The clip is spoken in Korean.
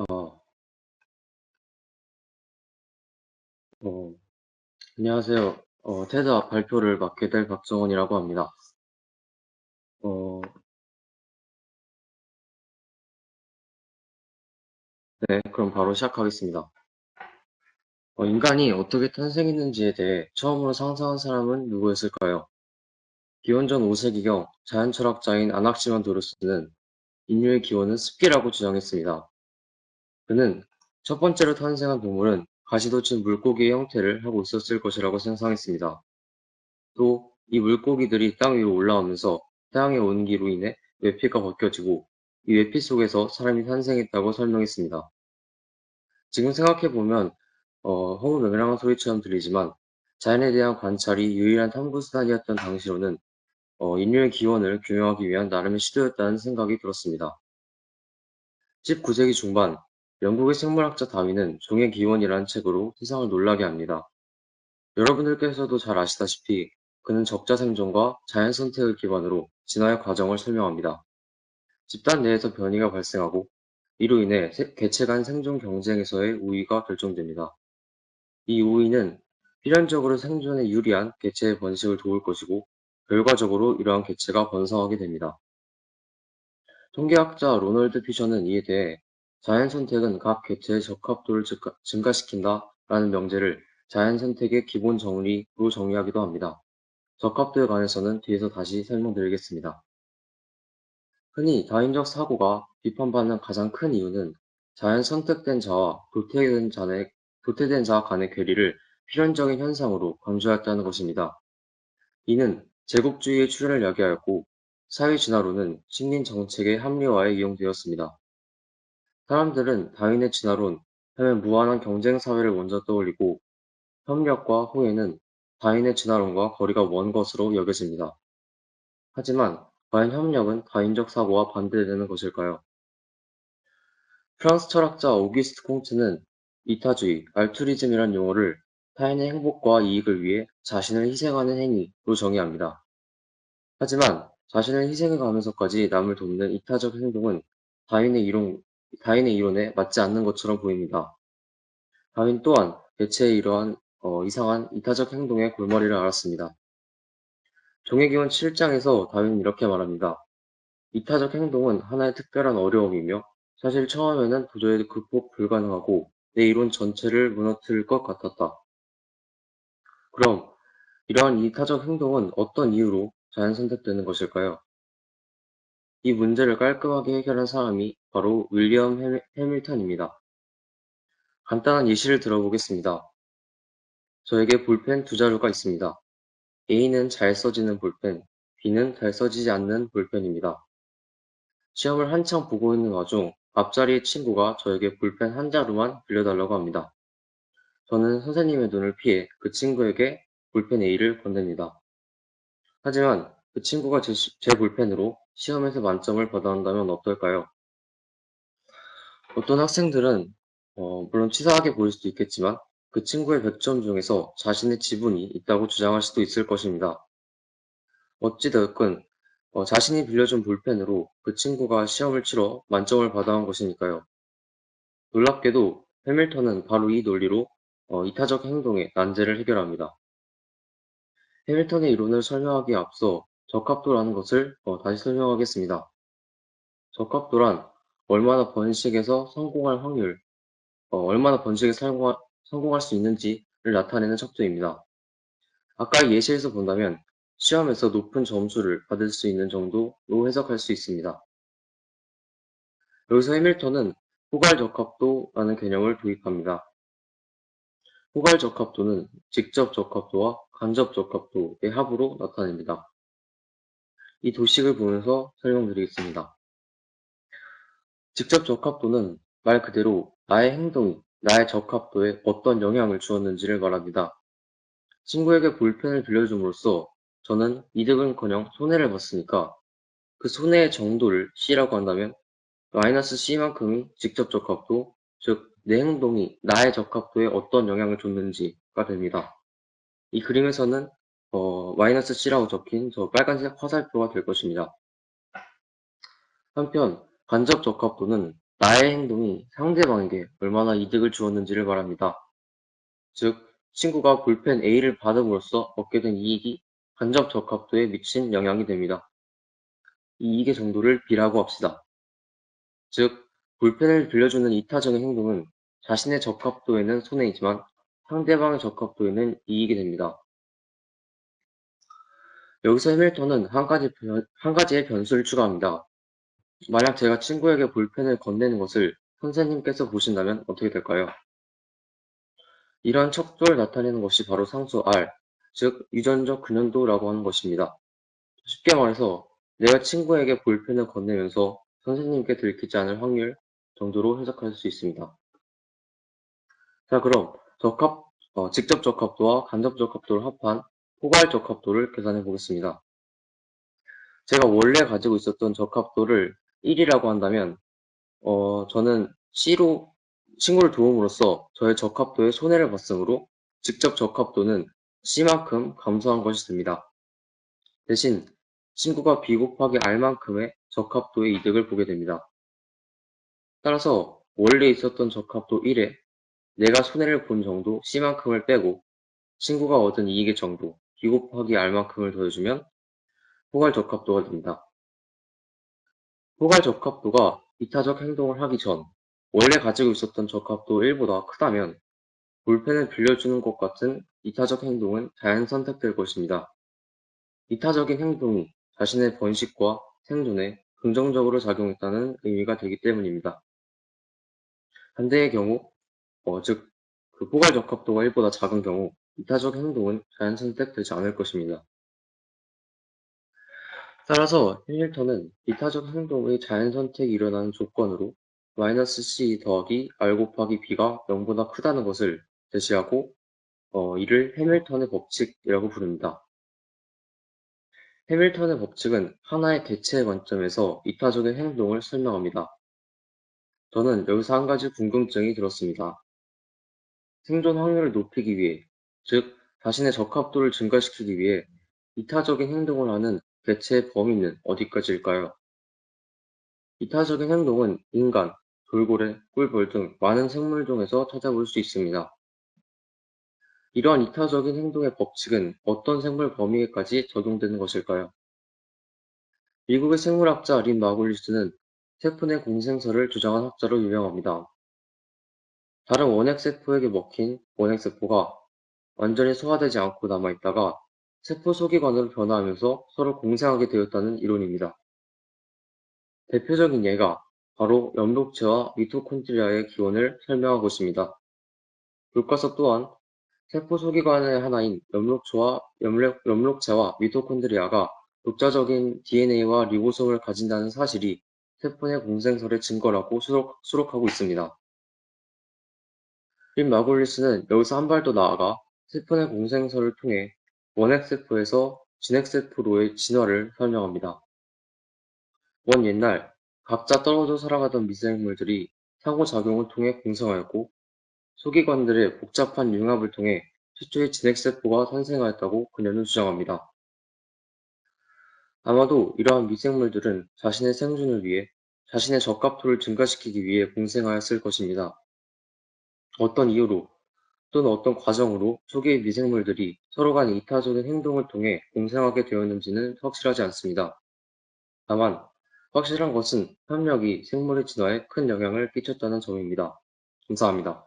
어, 어, 안녕하세요. 테드 발표를 맡게 될 박정원이라고 합니다. 어, 네, 그럼 바로 시작하겠습니다. 인간이 어떻게 탄생했는지에 대해 처음으로 상상한 사람은 누구였을까요? 기원전 5세기경 자연 철학자인 아낙시만드로스는 인류의 기원은 습기라고 주장했습니다. 그는 첫 번째로 탄생한 동물은 가시돋친 물고기의 형태를 하고 있었을 것이라고 상상했습니다. 또 이 물고기들이 땅 위로 올라오면서 태양의 온기로 인해 외피가 벗겨지고 이 외피 속에서 사람이 탄생했다고 설명했습니다. 지금 생각해보면 허무맹랑한 소리처럼 들리지만 자연에 대한 관찰이 유일한 탐구 수단이었던 당시로는 인류의 기원을 규명하기 위한 나름의 시도였다는 생각이 들었습니다. 19세기 중반 영국의 생물학자 다윈은 종의 기원이라는 책으로 세상을 놀라게 합니다. 여러분들께서도 잘 아시다시피 그는 적자 생존과 자연 선택을 기반으로 진화의 과정을 설명합니다. 집단 내에서 변이가 발생하고 이로 인해 개체 간 생존 경쟁에서의 우위가 결정됩니다. 이 우위는 필연적으로 생존에 유리한 개체의 번식을 도울 것이고 결과적으로 이러한 개체가 번성하게 됩니다. 통계학자 로널드 피셔는 이에 대해 자연 선택은 각 개체의 적합도를 증가시킨다 라는 명제를 자연 선택의 기본 정리로 정의하기도 합니다. 적합도에 관해서는 뒤에서 다시 설명드리겠습니다. 흔히 다인적 사고가 비판받는 가장 큰 이유는 자연 선택된 자와 도태된 자 간의 괴리를 필연적인 현상으로 강조했다는 것입니다. 이는 제국주의의 출현을 야기하였고 사회 진화론은 식민 정책의 합리화에 이용되었습니다. 사람들은 다윈의 진화론 하면 무한한 경쟁 사회를 먼저 떠올리고 협력과 호혜는 다윈의 진화론과 거리가 먼 것으로 여겨집니다. 하지만 과연 협력은 다인적 사고와 반대되는 것일까요? 프랑스 철학자 오기스트 콩트는 이타주의, 알투리즘이란 용어를 타인의 행복과 이익을 위해 자신을 희생하는 행위로 정의합니다. 하지만 자신을 희생해 가면서까지 남을 돕는 이타적 행동은 다윈의 이론, 다윈의 이론에 맞지 않는 것처럼 보입니다. 다윈 또한 대체의 이러한 이상한 이타적 행동의 골머리를 앓았습니다. 종의 기원 7장에서 다윈은 이렇게 말합니다. 이타적 행동은 하나의 특별한 어려움이며 사실 처음에는 도저히 극복 불가능하고 내 이론 전체를 무너뜨릴 것 같았다. 그럼 이러한 이타적 행동은 어떤 이유로 자연 선택되는 것일까요? 이 문제를 깔끔하게 해결한 사람이 바로 윌리엄 해밀턴입니다. 간단한 예시를 들어보겠습니다. 저에게 볼펜 두 자루가 있습니다. A는 잘 써지는 볼펜, B는 잘 써지지 않는 볼펜입니다. 시험을 한창 보고 있는 와중 앞자리의 친구가 저에게 볼펜 한 자루만 빌려달라고 합니다. 저는 선생님의 눈을 피해 그 친구에게 볼펜 A를 건넵니다. 하지만 그 친구가 제 볼펜으로 시험에서 만점을 받아온다면 어떨까요? 어떤 학생들은 물론 치사하게 보일 수도 있겠지만 그 친구의 100점 중에서 자신의 지분이 있다고 주장할 수도 있을 것입니다. 어찌되었건 자신이 빌려준 볼펜으로 그 친구가 시험을 치러 만점을 받아온 것이니까요. 놀랍게도 해밀턴은 바로 이 논리로 이타적 행동의 난제를 해결합니다. 해밀턴의 이론을 설명하기에 앞서 적합도라는 것을 다시 설명하겠습니다. 적합도란 얼마나 번식에서 성공할 확률, 얼마나 번식에 성공할 수 있는지를 나타내는 척도입니다. 아까 예시에서 본다면 시험에서 높은 점수를 받을 수 있는 정도로 해석할 수 있습니다. 여기서 해밀턴은 포괄적합도라는 개념을 도입합니다. 포괄적합도는 직접적합도와 간접적합도의 합으로 나타냅니다. 이 도식을 보면서 설명드리겠습니다. 직접적합도는 말 그대로 나의 행동이 나의 적합도에 어떤 영향을 주었는지를 말합니다. 친구에게 볼펜을 빌려줌으로써 저는 이득은커녕 손해를 봤으니까 그 손해의 정도를 C라고 한다면 마이너스 C만큼이 직접적합도, 즉 내 행동이 나의 적합도에 어떤 영향을 줬는지가 됩니다. 이 그림에서는 마이너스 C라고 적힌 저 빨간색 화살표가 될 것입니다. 한편 간접 적합도는 나의 행동이 상대방에게 얼마나 이득을 주었는지를 말합니다. 즉, 친구가 볼펜 A를 받음으로써 얻게 된 이익이 간접 적합도에 미친 영향이 됩니다. 이 이익의 정도를 B라고 합시다. 즉, 볼펜을 빌려주는 이타적인 행동은 자신의 적합도에는 손해이지만 상대방의 적합도에는 이익이 됩니다. 여기서 해밀턴은 한 가지의 변수를 추가합니다. 만약 제가 친구에게 볼펜을 건네는 것을 선생님께서 보신다면 어떻게 될까요? 이러한 척도를 나타내는 것이 바로 상수 R, 즉 유전적 근연도라고 하는 것입니다. 쉽게 말해서 내가 친구에게 볼펜을 건네면서 선생님께 들키지 않을 확률 정도로 해석할 수 있습니다. 자, 그럼 직접 적합도와 간접 적합도를 합한 포괄 적합도를 계산해 보겠습니다. 제가 원래 가지고 있었던 적합도를 1이라고 한다면, 저는 C로 친구를 도움으로써 저의 적합도에 손해를 봤으므로 직접 적합도는 C만큼 감소한 것이 됩니다. 대신 친구가 B 곱하기 R만큼의 적합도의 이득을 보게 됩니다. 따라서 원래 있었던 적합도 1에 내가 손해를 본 정도 C만큼을 빼고 친구가 얻은 이익의 정도 B 곱하기 R만큼을 더해주면 포괄 적합도가 됩니다. 포괄 적합도가 이타적 행동을 하기 전 원래 가지고 있었던 적합도 1보다 크다면 볼펜을 빌려주는 것 같은 이타적 행동은 자연 선택될 것입니다. 이타적인 행동이 자신의 번식과 생존에 긍정적으로 작용했다는 의미가 되기 때문입니다. 반대의 경우, 즉, 그 포괄 적합도가 1보다 작은 경우 이타적 행동은 자연 선택되지 않을 것입니다. 따라서 힐밀턴은 이타적 행동의 자연 선택이 일어나는 조건으로 -c 더하기 r 곱하기 b가 0보다 크다는 것을 제시하고 이를 해밀턴의 법칙이라고 부릅니다. 해밀턴의 법칙은 하나의 개체의 관점에서 이타적인 행동을 설명합니다. 저는 여기서 한 가지 궁금증이 들었습니다. 생존 확률을 높이기 위해, 즉 자신의 적합도를 증가시키기 위해 이타적인 행동을 하는 개체의 범위는 어디까지일까요? 이타적인 행동은 인간, 돌고래, 꿀벌 등 많은 생물종에서 찾아볼 수 있습니다. 이러한 이타적인 행동의 법칙은 어떤 생물 범위에까지 적용되는 것일까요? 미국의 생물학자 린 마굴리스는 세포 내 공생설을 주장한 학자로 유명합니다. 다른 원핵세포에게 먹힌 원핵세포가 완전히 소화되지 않고 남아있다가 세포 소기관으로 변화하면서 서로 공생하게 되었다는 이론입니다. 대표적인 예가 바로 엽록체와 미토콘드리아의 기원을 설명하고 있습니다. 교과서 또한 세포 소기관의 하나인 엽록체와 미토콘드리아가 독자적인 DNA와 리보솜을 가진다는 사실이 세포 내 공생설의 증거라고 수록하고 있습니다. 린 마골리스는 여기서 한 발 더 나아가 세포 내 공생설을 통해 원핵세포에서 진핵세포로의 진화를 설명합니다. 먼 옛날 각자 떨어져 살아가던 미생물들이 상호작용을 통해 공생하였고 소기관들의 복잡한 융합을 통해 최초의 진핵세포가 탄생하였다고 그녀는 주장합니다. 아마도 이러한 미생물들은 자신의 생존을 위해 자신의 적합도를 증가시키기 위해 공생하였을 것입니다. 어떤 이유로 또는 어떤 과정으로 초기의 미생물들이 서로 간 이타적인 행동을 통해 공생하게 되었는지는 확실하지 않습니다. 다만 확실한 것은 협력이 생물의 진화에 큰 영향을 끼쳤다는 점입니다. 감사합니다.